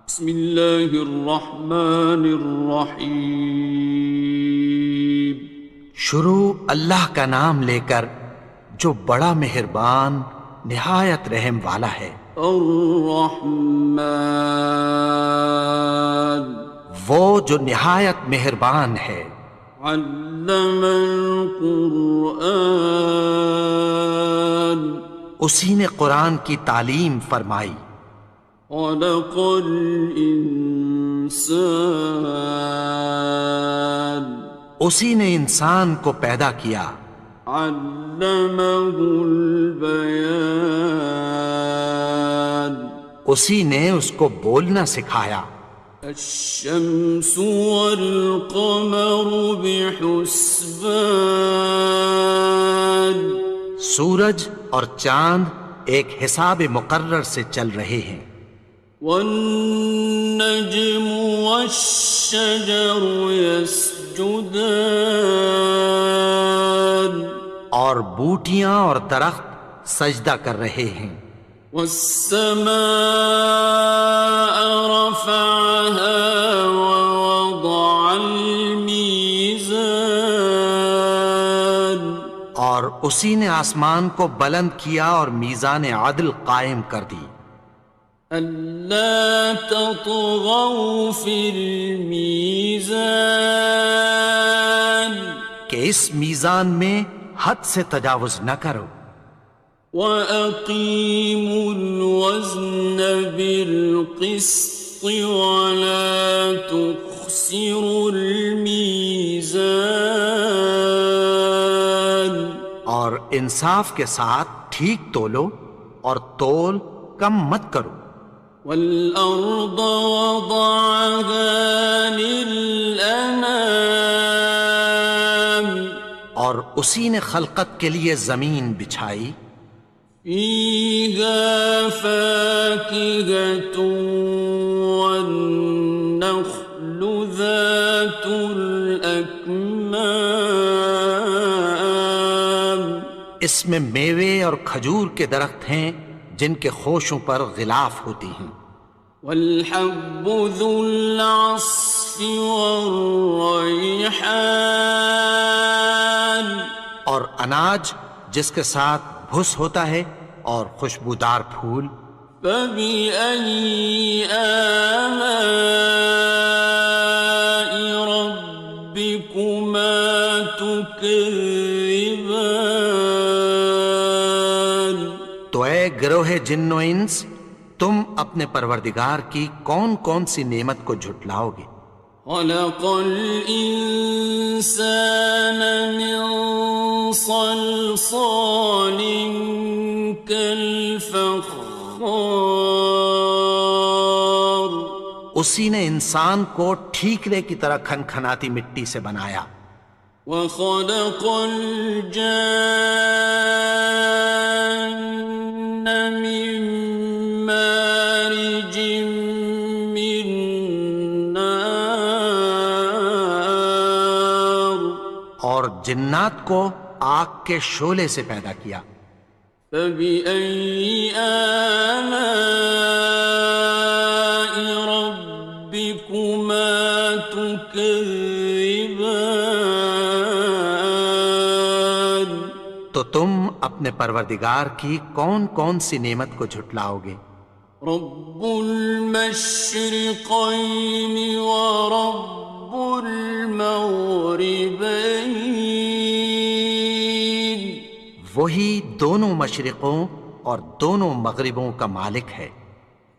بسم اللہ الرحمن الرحیم۔ شروع اللہ کا نام لے کر جو بڑا مہربان نہایت رحم والا ہے۔ الرحمن وہ جو نہایت مہربان ہے۔ علم القرآن اسی نے قرآن کی تعلیم فرمائی۔ خلق الانسان اسی نے انسان کو پیدا کیا۔ علمہ البیان اسی نے اس کو بولنا سکھایا۔ الشمس والقمر بحسبان سورج اور چاند ایک حساب مقرر سے چل رہے ہیں۔ والنجم والشجر يسجدان اور بوٹیاں اور درخت سجدہ کر رہے ہیں۔ والسماء رفعها ووضع الميزان اور اسی نے آسمان کو بلند کیا اور میزان عدل قائم کر دی۔ ألا تطغوا في الميزان کہ اس میزان میں حد سے تجاوز نہ کرو۔ وَأَقِيمُوا الْوَزْنَ بِالْقِسْطِ وَلَا تُخْسِرُوا الْمِيزَانَ اور انصاف کے ساتھ ٹھیک تولو اور تول کم مت کرو۔ وَالْأَرْضَ وَضَعَهَا لِلْأَنَامِ اور اسی نے خلقت کے لیے زمین بچھائی۔ فِيهَا فَاكِهَةٌ وَالنَّخْلُ ذَاتُ الْأَكْمَامِ اس میں میوے اور کھجور کے درخت ہیں جن کے خوشوں پر غلاف ہوتی ہیں۔ وَالْحَبُّ ذُو الْعَصْفِ وَالرَّيْحَانِ اور اناج جس کے ساتھ بھس ہوتا ہے اور خوشبودار پھول۔ فَبِأَيِّ آلَاءِ رَبِّكُمَا تُكَذِّبَانِ تو اے گروہ جن و انس، تم اپنے پروردگار کی کون کون سی نعمت کو جھٹلاؤ گے؟ خَلَقَ الْإِنسَانَ مِنْ صَلْصَالٍ كَالْفَخَّارِ اسی نے انسان کو ٹھیکرے کی طرح کھنکھناتی مٹی سے بنایا۔ وَخَلَقَ الْجَانَّ مِن مَّارِجٍ مِّن نَّارٍ اور جنات کو آگ کے شعلے سے پیدا کیا۔ فَبِأَيِّ آلَاءِ رَبِّكُمَا تُكَذِّبَانِ تو تم اپنے پروردگار کی کون کون سی نعمت کو جھٹلاؤ گے؟ رب المشرقين ورب المغربين وہی دونوں مشرقوں اور دونوں مغربوں کا مالک ہے۔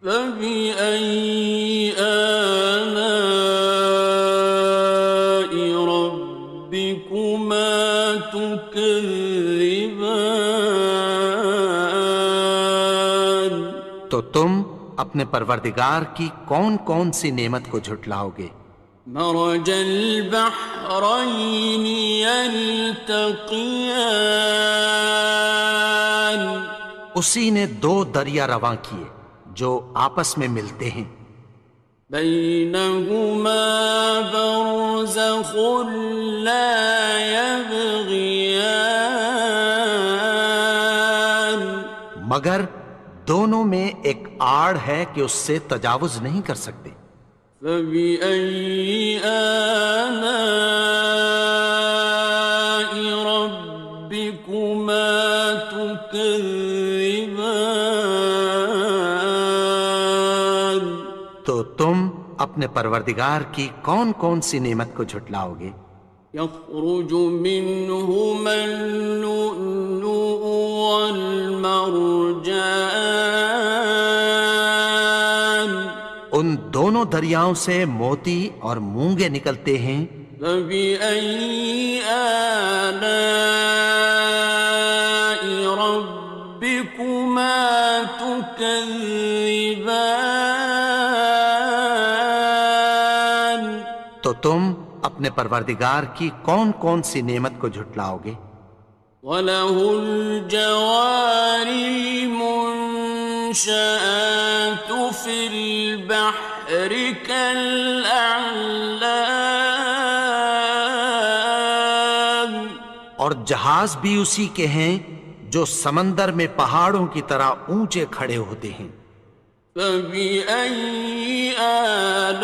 فبأي آلاء ربكما تكذبان تو تم اپنے پروردگار کی کون کون سی نعمت کو جھٹلاؤ گے؟ مرج البحرين يلتقيان اسی نے دو دریا رواں کیے جو آپس میں ملتے ہیں۔ بينهما برزخ لا يبغيان مگر دونوں میں ایک آڑ ہے کہ اس سے تجاوز نہیں کر سکتے۔ فبأي آلاء ربكما تكذبان؟ تو تم اپنے پروردگار کی کون کون سی نعمت کو جھٹلاؤ گے؟ يخرج منهما اللؤلؤ والمرجان ان دونوں دریاؤں سے موتی اور مونگے نکلتے ہیں۔ فبأي آلاء ربكما تكذبان؟ تو تم اپنے پروردگار کی کون کون سی نعمت کو جھٹلاؤ گے؟ وَلَهُ الْجَوَارِ الْمُنشَآتُ فِي الْبَحْرِ كَالْأَعْلَامِ، اور جہاز بھی اسی کے ہیں جو سمندر میں پہاڑوں کی طرح اونچے کھڑے ہوتے ہیں۔ فَبِأَيِّ آلَاءِ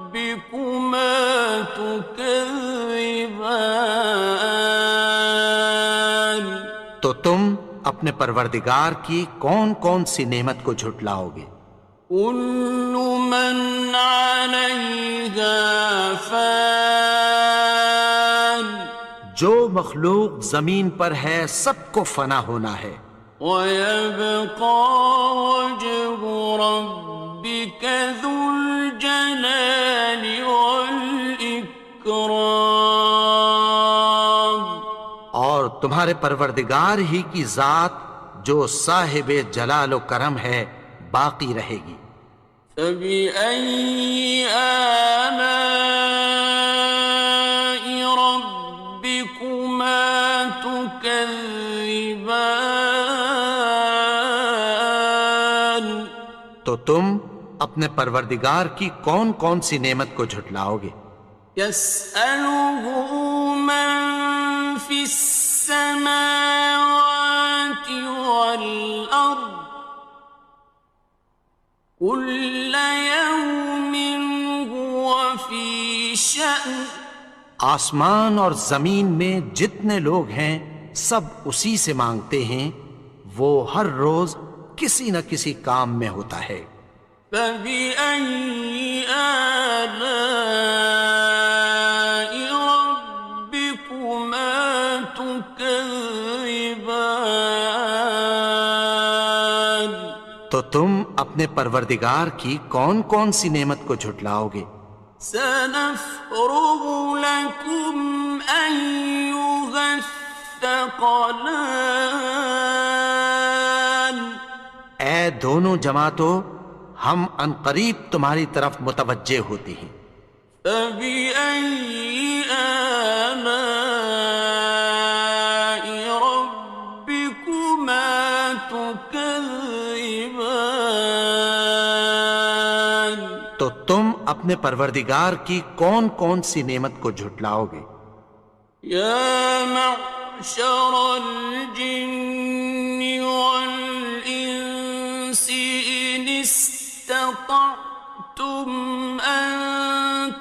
رَبِّكُمَا تُكَذِّبَانِ؟ تو تم اپنے پروردگار کی کون کون سی نعمت کو جھٹلاؤ گے؟ كُلُّ مَنْ عَلَيْهَا فَانٍ، جو مخلوق زمین پر ہے سب کو فنا ہونا ہے۔ وَيَبْقَى وَجْهُ رَبِّكَ ذُو الْجَلَالِ وَالْإِكْرَامِ، اور تمہارے پروردگار ہی کی ذات جو صاحب جلال و کرم ہے باقی رہے گی۔ فَبِأَيِّ آلَاءِ رَبِّكُمَا تُكَذِّبَانِ؟ تو تم اپنے پروردگار کی کون کون سی نعمت کو جھٹلاؤ گے؟ يَسْأَلُهُ مَن فِي السَّمَاوَاتِ وَالْأَرْضِ كُلَّ يَوْمٍ هُوَ فِي شَأْنٍ، آسمان اور زمین میں جتنے لوگ ہیں سب اسی سے مانگتے ہیں، وہ ہر روز کسی نہ کسی کام میں ہوتا ہے۔ فَبِأَيِّ آلَاءِ رَبِّكُمَا تُكَذِّبَانِ؟ تو تم اپنے پروردگار کی کون کون سی نعمت کو جھٹلاؤ گے؟ سَنَفْرُغُ لَكُمْ أَيُّهَ الثَّقَلَانِ؟ اے دونوں جماعتوں، ہم عنقریب تمہاری طرف متوجہ ہوتے ہیں۔ فَبِأَيِّ آلَاءِ رَبِّكُمَا تُكَذِّبَانِ؟ تو تم اپنے پروردگار کی کون کون سی نعمت کو جھٹلاؤ گے؟ يَا مَعْشَرَ الْجِنِّ وَالْإِنسِ إِنِ اسْتَطَعْتُمْ أَن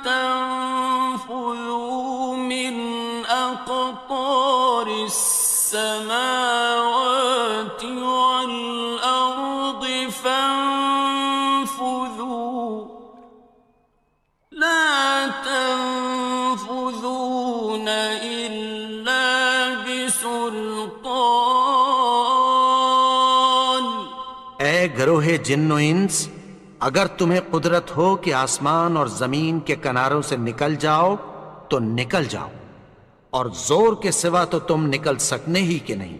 تَنفُذُوا مِنْ أَقْطَارِ السَّمَاوَاتِ وَالْأَرْضِ فَانفُذُوا لَا تَنفُذُونَ إِلَّا بِسُلْطَانٍ۔ اے گروہ جن و انس، اگر تمہیں قدرت ہو کہ آسمان اور زمین کے کناروں سے نکل جاؤ تو نکل جاؤ، اور زور کے سوا تو تم نکل سکنے ہی کہ نہیں۔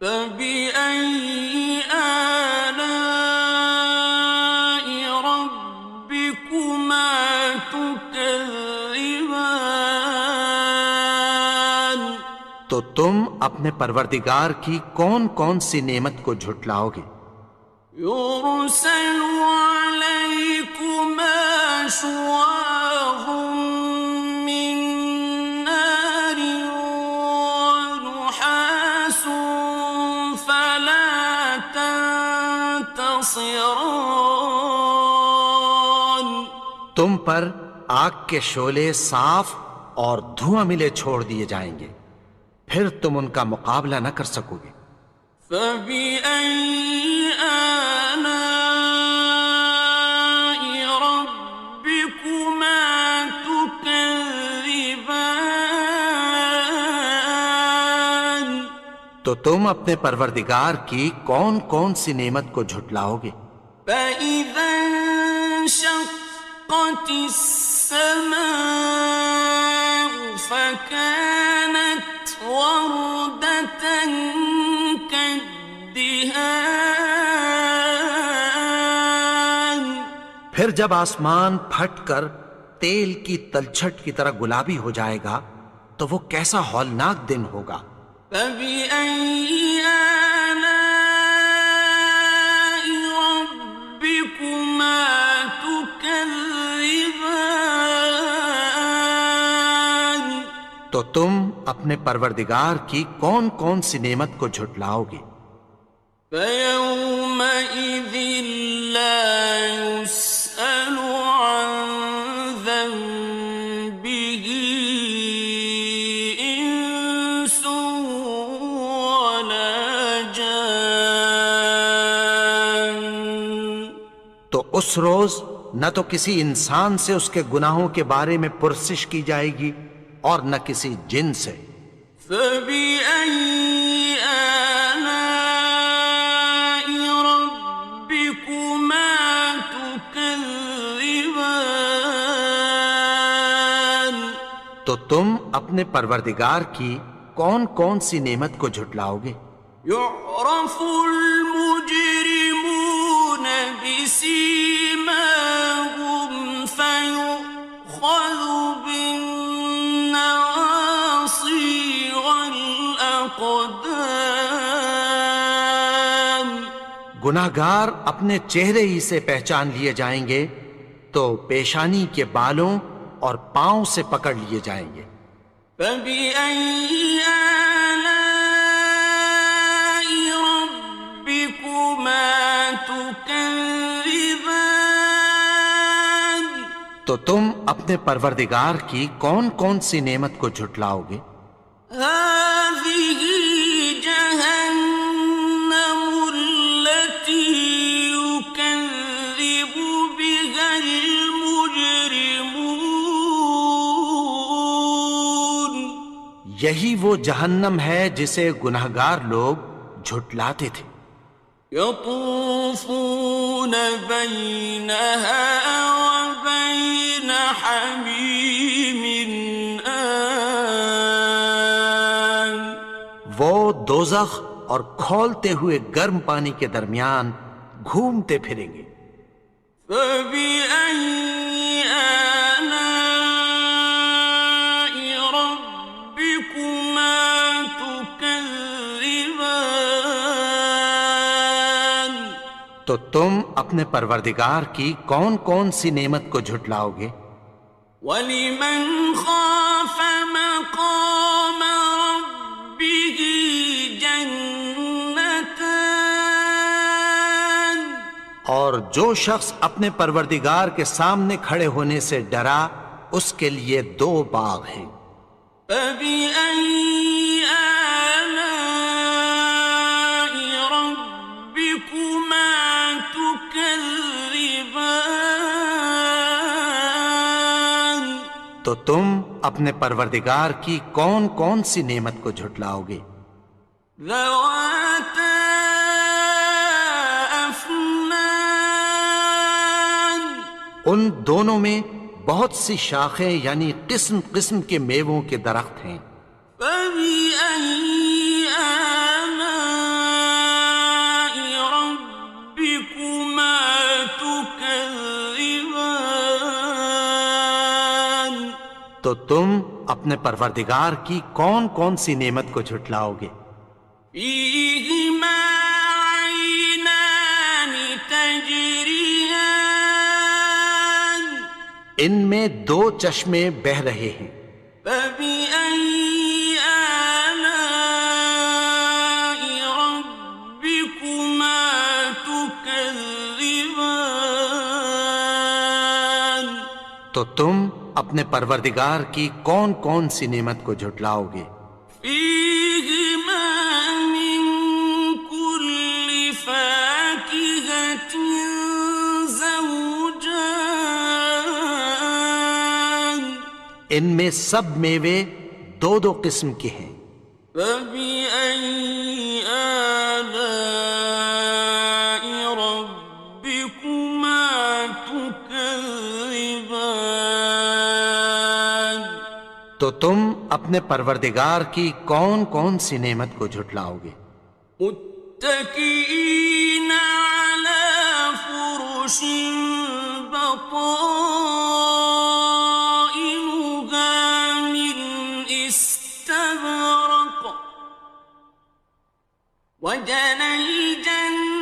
فَبِأَيِّ آلَاءِ رَبِّكُمَا تُكَذِّبَانِ؟ تو تم اپنے پروردگار کی کون کون سی نعمت کو جھٹلاؤ گے؟ يُرْسَلُ عَلَيْكُمَا شُوَاظٌ مِّن نَّارٍ وَنُحَاسٌ فَلَا خاسران. تم پر آگ کے شعلے صاف اور دھواں ملے چھوڑ دیے جائیں گے، پھر تم ان کا مقابلہ نہ کر سکو گے۔ فَبِأَيِّ آلَاءِ رَبِّكُمَا تُكَذِّبَانِ. تو تم اپنے پروردگار کی کون کون سی نعمت کو جھٹلاؤ گے؟ فَإِذَا انشَقَّتِ السَّمَاءُ فَكَانَتْ وَرْدَةً كَالدِّهَانِ. پھر جب آسمان پھٹ کر تیل کی تلچھٹ کی طرح گلابی ہو جائے گا تو وہ کیسا ہولناک دن ہوگا۔ فَبِأَيِّ آلَاءِ رَبِّكُمَا تُكَذِّبَانِ. تو تم اپنے پروردگار کی کون کون سی نعمت کو جھٹلاؤ گے؟ فَيَوْمَئِذٍ لَا يُسْأَلُ عَنْ ذَنبِهِ إِنسٌ وَلَا جَانٌ. تو اس روز نہ تو کسی انسان سے اس کے گناہوں کے بارے میں پرسش کی جائے گی اور نہ کسی جن سے۔ فَبِأَيِّ آلَاءِ رَبِّكُمَا تُكَذِّبَانِ. تو تم اپنے پروردگار کی کون کون سی نعمت کو جھٹلاؤ گے؟ يُعْرَفُ الْمُجْرِمُونَ بِسِيمَاهُمْ فَيُؤْخَذُ بِالنَّوَاصِي وَالْأَقْدَامِ. گناہگار اپنے چہرے ہی سے پہچان لیے جائیں گے تو پیشانی کے بالوں اور پاؤں سے پکڑ لیے جائیں گے۔ فَبِأَيِّ آلَاءِ رَبِّكُمَا تُكَذِّبَانِ. تو تم اپنے پروردگار کی کون کون سی نعمت کو جھٹلاؤ گے؟ هَٰذِهِ جَهَنَّمُ الَّتِي يُكَذِّبُ بِهَا الْمُجْرِمُونَ. یہی وہ جہنم ہے جسے گناہگار لوگ جھٹلاتے تھے۔ يَطُوفُونَ بَيْنَهَا وَبَيْنَ حَمِيمٍ آنٍ. وہ دوزخ اور کھولتے ہوئے گرم پانی کے درمیان گھومتے پھریں گے۔ فَبِأَيِّ آلَاءِ رَبِّكُمَا تُكَذِّبَانِ. تو تم اپنے پروردگار کی کون کون سی نعمت کو جھٹلاؤ گے؟ وَلِمَنْ خَافَ مَقَامَ رَبِّهِ جَنَّتَانِ. اور جو شخص اپنے پروردگار کے سامنے کھڑے ہونے سے ڈرا اس کے لیے دو باغ ہیں۔ فَبِأَيِّ آلَاءِ رَبِّكُمَا تُكَذِّبَانِ. تو تم اپنے پروردگار کی کون کون سی نعمت کو جھٹلاؤ گے؟ ذَوَاتَا أَفْنَانٍ. ان دونوں میں بہت سی شاخیں یعنی قسم قسم کے میووں کے درخت ہیں۔ فَبِأَيِّ آلَاءِ رَبِّكُمَا تُكَذِّبَانِ. تو تم اپنے پروردگار کی کون کون سی نعمت کو جھٹلاؤ گے؟ فِيهِمَا عَيْنَانِ تَجْرِيَانِ. ان میں دو چشمے بہہ رہے ہیں۔ فَبِأَيِّ آلَاءِ رَبِّكُمَا تُكَذِّبَانِ. تو تم اپنے پروردگار کی کون کون سی نعمت کو جھٹلاؤ گے؟ فيهما من كل فاكهة زوجان ان میں سب میوے دو دو قسم کے ہیں۔ فبأي آلاء ربكما تكذبان تو تم اپنے پروردگار کی کون کون سی نعمت کو جھٹلاؤ گے؟ متكئين على فرش بطائنها من استبرق وجنى الجنتين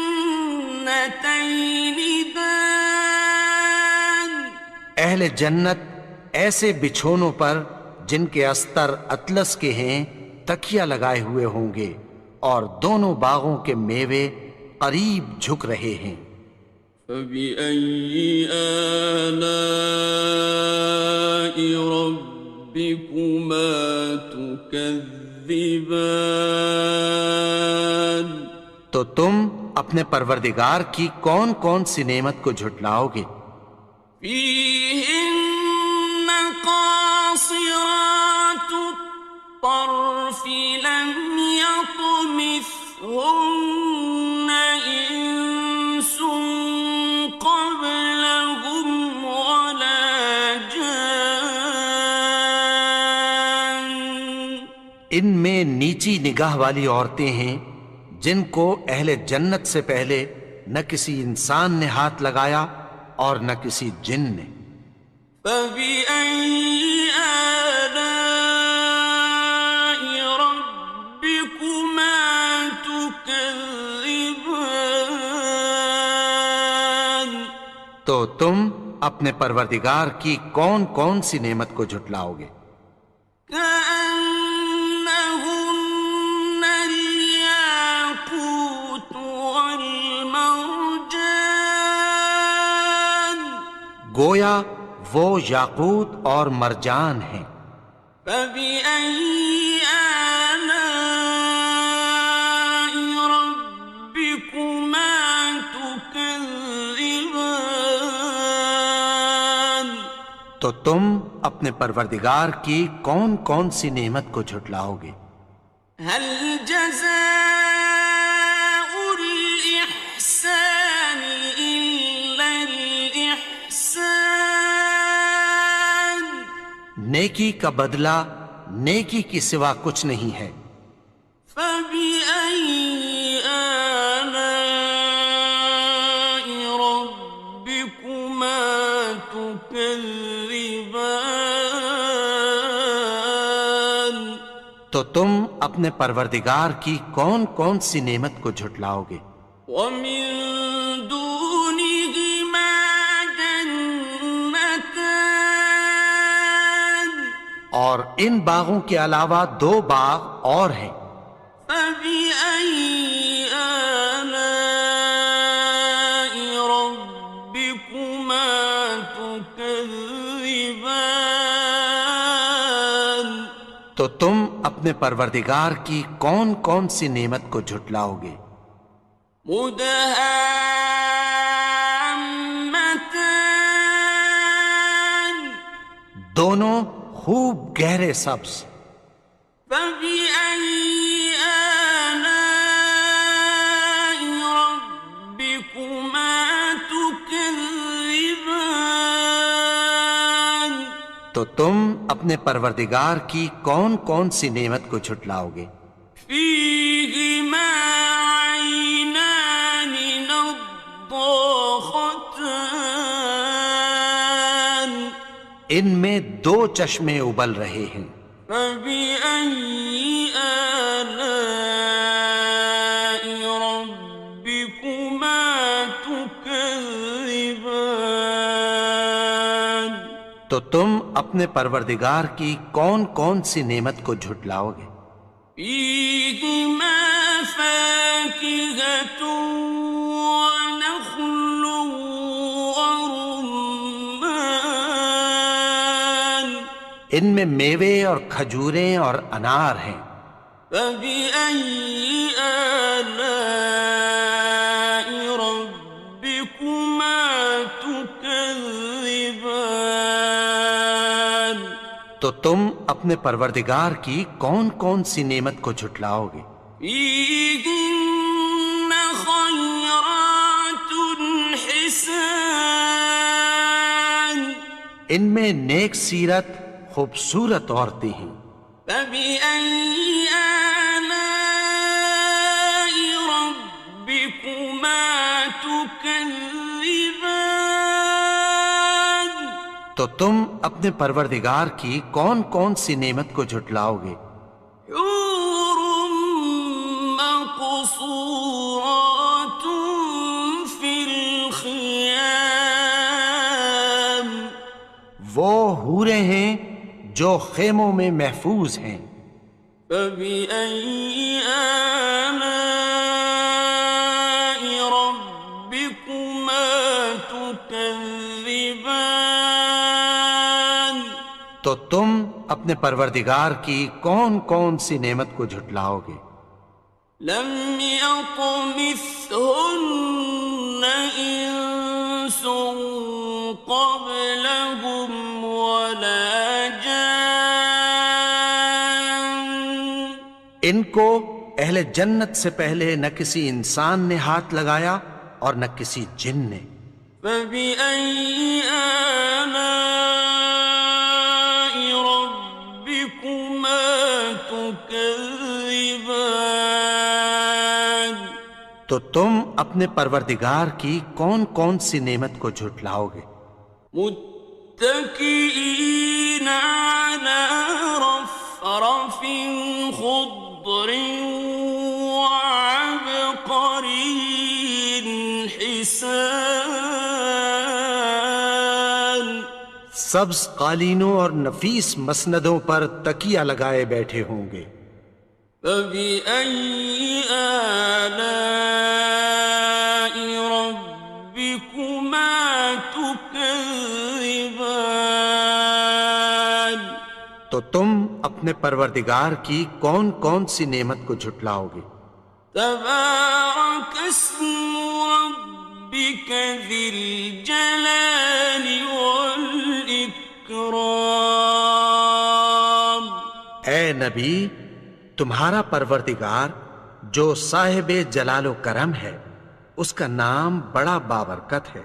دان اہل جنت ایسے بچھونوں پر جن کے استر اطلس کے ہیں تکیہ لگائے ہوئے ہوں گے، اور دونوں باغوں کے میوے قریب جھک رہے ہیں۔ فبأي آلاء ربكما تكذبان تو تم اپنے پروردگار کی کون کون سی نعمت کو جھٹلاؤ گے؟ فيهن قاصرات الطرف لم يطمثهن إنس قبلهم ولا جان ان میں نیچی نگاہ والی عورتیں ہیں جن کو اہل جنت سے پہلے نہ کسی انسان نے ہاتھ لگایا اور نہ کسی جن نے۔ فبأي آلاء ربكما تكذبان تو تم اپنے پروردگار کی کون کون سی نعمت کو جھٹلاؤ گے؟ كأنهن الياقوت والمرجان گویا وہ یاقوت اور مرجان ہیں۔ فبأي آلاء ربكما تكذبان تو تم اپنے پروردگار کی کون کون سی نعمت کو جھٹلاؤ گے؟ هل جزاء الإحسان إلا الإحسان نیکی کا بدلہ نیکی کی سوا کچھ نہیں ہے۔ فبأي آلاء ربكما تكذبان تو تم اپنے پروردگار کی کون کون سی نعمت کو جھٹلاؤ گے؟ ومن دونهما جنتان اور ان باغوں کے علاوہ دو باغ اور ہیں۔ فبأي آلاء ربكما تكذبان تو تم اپنے پروردگار کی کون کون سی نعمت کو جھٹلاؤ گے؟ مدهامتان دونوں خوب گہرے سبز۔ فبأي آلاء ربكما تكذبان تو تم اپنے پروردگار کی کون کون سی نعمت کو جھٹلاؤ گے؟ فيهما عينان نضاختان ان میں دو چشمے ابل رہے ہیں۔ فبأي آلاء ربكما تكذبان تو تم اپنے پروردگار کی کون کون سی نعمت کو جھٹلاؤ گے؟ فيهما فاكهة ونخل ورمان ان میں میوے اور کھجوریں اور انار ہیں۔ فبأي آلاء ربكما تكذبان؟ تو تم اپنے پروردگار کی کون کون سی نعمت کو جھٹلاؤ گے؟ فيهن خيرات حسان، ان میں نیک سیرت خوبصورت عورتیں ہیں۔ فبأي آلاء ربكما تكذبان؟ تو تم اپنے پروردگار کی کون کون سی نعمت کو جھٹلاؤ گے؟ حور مقصورات في الخيام، وہ حوریں ہیں جو خیموں میں محفوظ ہیں۔ فبأي آلاء ربكما تكذبان؟ تو تم اپنے پروردگار کی کون کون سی نعمت کو جھٹلاؤ گے؟ لم يطمثهن إنس قبلهم ولا جان، ان کو اہل جنت سے پہلے نہ کسی انسان نے ہاتھ لگایا اور نہ کسی جن نے۔ فبأي آلاء ربكما تكذبان؟ تو تم اپنے پروردگار کی کون کون سی نعمت کو جھٹلاؤ گے؟ متكئين على رفرف خضر وعبقري حسان، سبز قالینوں اور نفیس مسندوں پر تکیہ لگائے بیٹھے ہوں گے۔ فبأي آلاء ربكما تكذبان؟ تو تم اپنے پروردگار کی کون کون سی نعمت کو جھٹلاؤ گے؟ تبارك اسم ربك ذي الجلال والإكرام۔ اے نبی، تمہارا پروردگار جو صاحب جلال و کرم ہے، اس کا نام بڑا بابرکت ہے۔